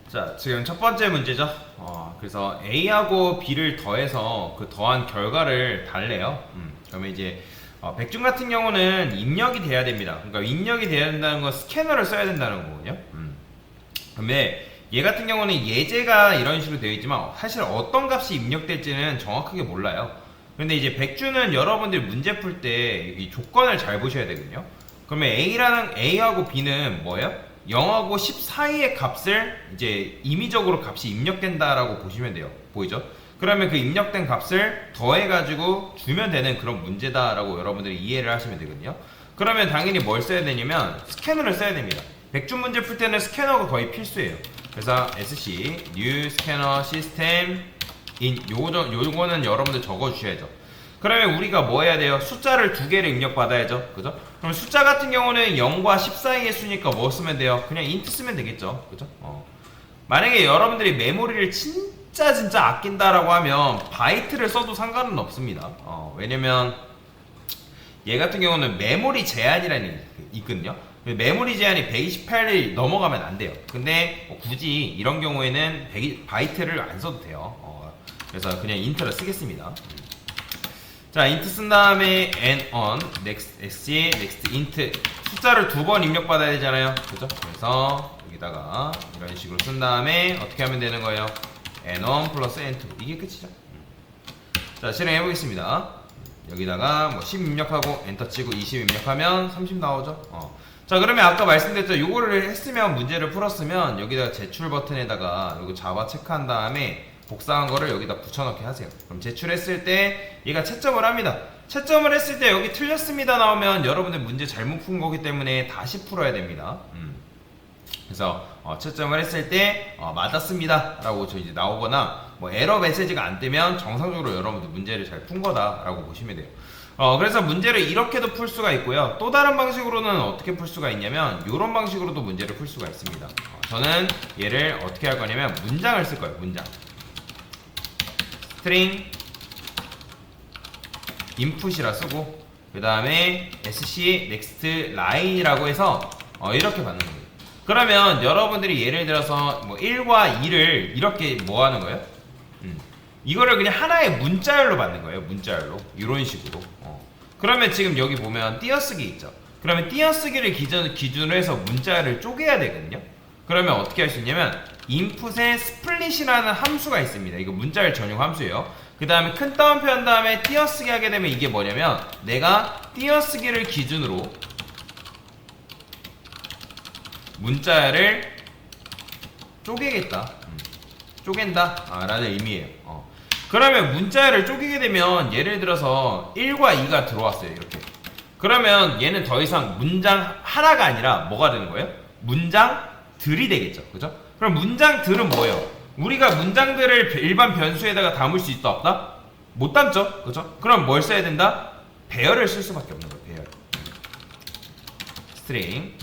자, 지금 첫 번째 문제죠. 그래서 A하고 B를 더해서 그 더한 결과를 달래요. 그러면 이제 백준 같은 경우는 입력이 돼야 됩니다. 그러니까 입력이 돼야 된다는 건 스캐너를 써야 된다는 거거든요. 근데 얘 같은 경우는 예제가 이런 식으로 되어 있지만 사실 어떤 값이 입력될지는 정확하게 몰라요. 근데 이제 백준은 여러분들이 문제 풀 때 이 조건을 잘 보셔야 되거든요. 그러면 A하고 B는 뭐예요? 0하고 10 사이의 값을 이제 임의적으로 값이 입력된다라고 보시면 돼요. 보이죠? 그러면 그 입력된 값을 더해가지고 주면 되는 그런 문제다라고 여러분들이 이해를 하시면 되거든요. 그러면 당연히 뭘 써야 되냐면 스캐너를 써야 됩니다. 백준 문제 풀 때는 스캐너가 거의 필수예요. 그래서 SC, New Scanner System in 요거는 여러분들 적어주셔야죠. 그러면 우리가 뭐 해야 돼요? 숫자를 두 개를 입력받아야죠. 그죠? 그럼 숫자 같은 경우는 0과 10 사이의 수니까 뭐 쓰면 돼요? 그냥 int 쓰면 되겠죠. 그죠? 만약에 여러분들이 메모리를 진짜 아낀다라고 하면 바이트를 써도 상관은 없습니다. 왜냐면 얘 같은 경우는 메모리 제한이라는 게 있거든요. 메모리 제한이 128을 넘어가면 안 돼요. 근데 굳이 이런 경우에는 바이트를 안 써도 돼요. 그래서 그냥 int를 쓰겠습니다. 자, int 쓴 다음에 and on next xg next int 숫자를 두 번 입력받아야 되잖아요. 그죠? 그래서 여기다가 이런 식으로 쓴 다음에 어떻게 하면 되는 거예요? n1 플러스 n2 이게 끝이죠. 자, 실행해 보겠습니다. 여기다가 뭐 10 입력하고 엔터 치고 20 입력하면 30 나오죠. 자, 그러면 아까 말씀드렸죠. 요거를 했으면 문제를 풀었으면 여기다가 제출 버튼에다가 요거 자바 체크한 다음에 복사한 거를 여기다 붙여넣기 하세요. 그럼 제출했을 때 얘가 채점을 합니다. 채점을 했을 때 여기 틀렸습니다 나오면 여러분들 문제 잘못 푼 거기 때문에 다시 풀어야 됩니다. 그래서 채점을 했을 때 맞았습니다 라고 저 이제 나오거나 뭐 에러 메시지가 안 뜨면 정상적으로 여러분들 문제를 잘 푼 거다 라고 보시면 돼요. 그래서 문제를 이렇게도 풀 수가 있고요. 또 다른 방식으로는 어떻게 풀 수가 있냐면 이런 방식으로도 문제를 풀 수가 있습니다. 저는 얘를 어떻게 할 거냐면 문장을 쓸 거예요. 문장 string input이라 쓰고 그 다음에 sc next line이라고 해서 이렇게 받는 겁니다. 그러면 여러분들이 예를 들어서 뭐 1과 2를 이렇게 뭐 하는 거예요? 이거를 그냥 하나의 문자열로 받는 거예요. 문자열로 이런 식으로. 그러면 지금 여기 보면 띄어쓰기 있죠. 그러면 띄어쓰기를 기준으로 해서 문자열을 쪼개야 되거든요. 그러면 어떻게 할 수 있냐면 input에 split이라는 함수가 있습니다. 이거 문자열 전용 함수예요. 그 다음에 큰 따옴표 한 다음에 띄어쓰기 하게 되면 이게 뭐냐면 내가 띄어쓰기를 기준으로 문자열을 쪼개겠다. 쪼갠다 라는 의미예요. 그러면 문자열을 쪼개게 되면 예를 들어서 1과 2가 들어왔어요. 이렇게. 그러면 얘는 더 이상 문장 하나가 아니라 뭐가 되는 거예요? 문장들이 되겠죠. 그죠? 그럼 문장들은 뭐예요? 우리가 문장들을 일반 변수에다가 담을 수 있다 없다? 못 담죠. 그죠? 그럼 뭘 써야 된다? 배열을 쓸 수밖에 없는 거예요. 배열. string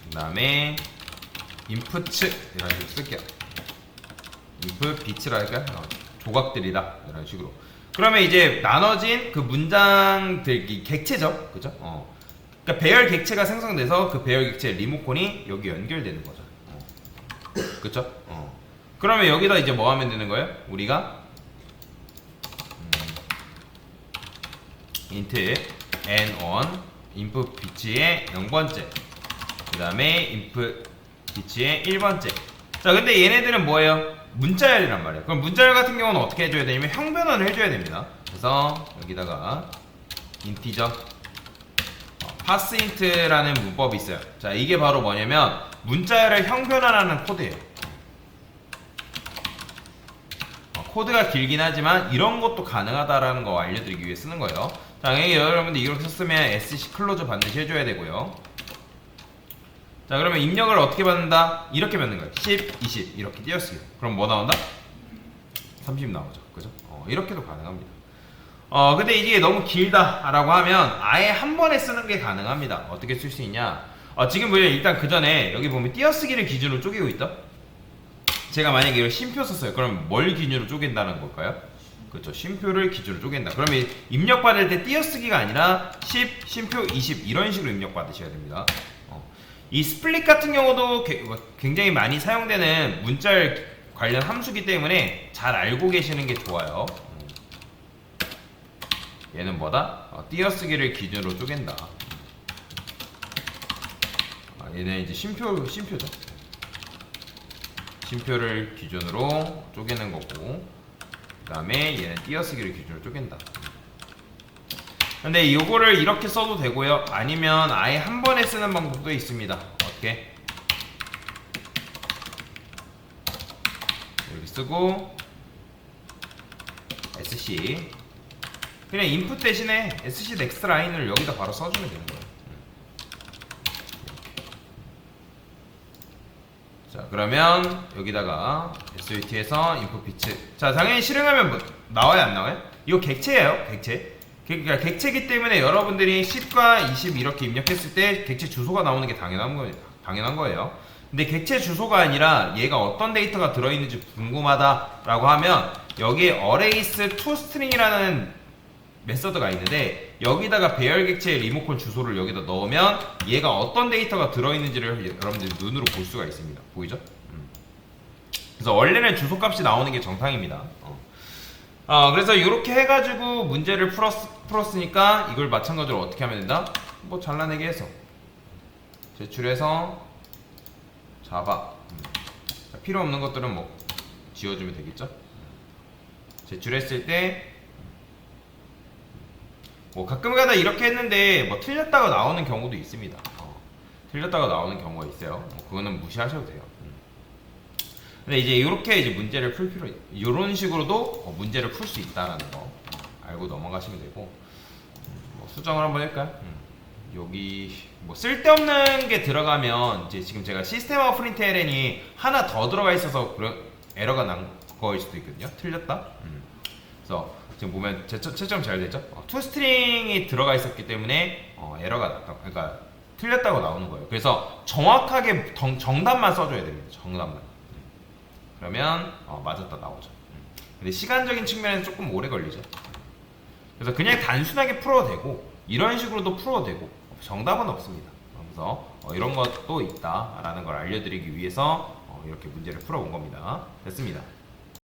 그 다음에 input 이런 식으로 쓸게요. input bit라 할까요? 조각들이다 이런 식으로. 그러면 이제 나눠진 그 문장들 이 객체죠. 그죠? 그러니까 배열 객체가 생성돼서 그 배열 객체 리모컨이 여기 연결되는 거죠. 그쵸? 그러면 여기다 이제 뭐 하면 되는 거예요? 우리가 int n1 input bit의 0번째 그 다음에 input bit의 1번째. 자, 근데 얘네들은 뭐예요? 문자열이란 말이에요. 그럼 문자열 같은 경우는 어떻게 해줘야 되냐면 형변환을 해줘야 됩니다. 그래서 여기다가 integer parseInt라는 문법이 있어요. 자, 이게 바로 뭐냐면 문자열을 형변환하는 코드예요. 코드가 길긴 하지만 이런 것도 가능하다라는 거 알려드리기 위해 쓰는 거예요. 자, 여러분들 이렇게 썼으면 sc 클로즈 반드시 해줘야 되고요. 자, 그러면 입력을 어떻게 받는다? 이렇게 받는 거예요. 10, 20 이렇게 띄어쓰기. 그럼 뭐 나온다? 30 나오죠. 그죠? 이렇게도 가능합니다. 근데 이게 너무 길다라고 하면 아예 한 번에 쓰는 게 가능합니다. 어떻게 쓸 수 있냐? 지금 보면 일단 그 전에 여기 보면 띄어쓰기를 기준으로 쪼개고 있다? 제가 만약에 이걸 쉼표 썼어요. 그럼 뭘 기준으로 쪼갠다는 걸까요? 그렇죠. 쉼표를 기준으로 쪼갠다. 그러면 입력받을 때 띄어쓰기가 아니라 10, 쉼표 20 이런 식으로 입력받으셔야 됩니다. 이 스플릿 같은 경우도 굉장히 많이 사용되는 문자열 관련 함수기 때문에 잘 알고 계시는 게 좋아요. 얘는 뭐다? 띄어쓰기를 기준으로 쪼갠다. 얘는 이제 심표죠. 심표를 기준으로 쪼개는 거고, 그 다음에 얘는 띄어쓰기를 기준으로 쪼갠다. 근데 이거를 이렇게 써도 되고요. 아니면 아예 한 번에 쓰는 방법도 있습니다. 어떻게? 이렇게 쓰고 SC 그냥 인풋 대신에 SC 넥스트 라인을 여기다 바로 써주면 되는 거예요. 자, 그러면 여기다가 SUT에서 인풋 비트. 자, 당연히 실행하면 뭐 나와요, 안 나와요? 이거 객체예요, 객체. 그러니까 객체이기 때문에 여러분들이 10과 20 이렇게 입력했을 때 객체 주소가 나오는 게 당연한 거예요. 근데 객체 주소가 아니라 얘가 어떤 데이터가 들어있는지 궁금하다라고 하면 여기에 arrays toString이라는 메서드가 있는데 여기다가 배열 객체의 리모컨 주소를 여기다 넣으면 얘가 어떤 데이터가 들어있는지를 여러분들이 눈으로 볼 수가 있습니다. 보이죠? 그래서 원래는 주소 값이 나오는 게 정상입니다. 그래서 이렇게 해가지고 문제를 풀었으니까 이걸 마찬가지로 어떻게 하면 된다? 뭐 잘라내기 해서 제출해서 잡아. 필요 없는 것들은 뭐 지워주면 되겠죠? 제출했을 때 뭐 가끔가다 이렇게 했는데 뭐 틀렸다가 나오는 경우도 있습니다. 틀렸다가 나오는 경우가 있어요. 그거는 무시하셔도 돼요. 근데 이제 이렇게 이제 문제를 풀 필요, 이런 식으로도 문제를 풀 수 있다라는 거 알고 넘어가시면 되고, 뭐 수정을 한번 할까요? 여기 뭐 쓸데없는 게 들어가면 이제 지금 제가 시스템와 프린트LN이 하나 더 들어가 있어서 그런 에러가 난 거일 수도 있거든요. 틀렸다. 그래서 지금 보면 채점 잘 됐죠? toString이 들어가 있었기 때문에 에러가 났다. 그러니까 틀렸다고 나오는 거예요. 그래서 정확하게 정답만 써줘야 됩니다. 정답만. 그러면 맞았다 나오죠. 근데 시간적인 측면에서 조금 오래 걸리죠. 그래서 그냥 단순하게 풀어도 되고 이런 식으로도 풀어도 되고 정답은 없습니다. 그래서 이런 것도 있다라는 걸 알려드리기 위해서 이렇게 문제를 풀어본 겁니다. 됐습니다.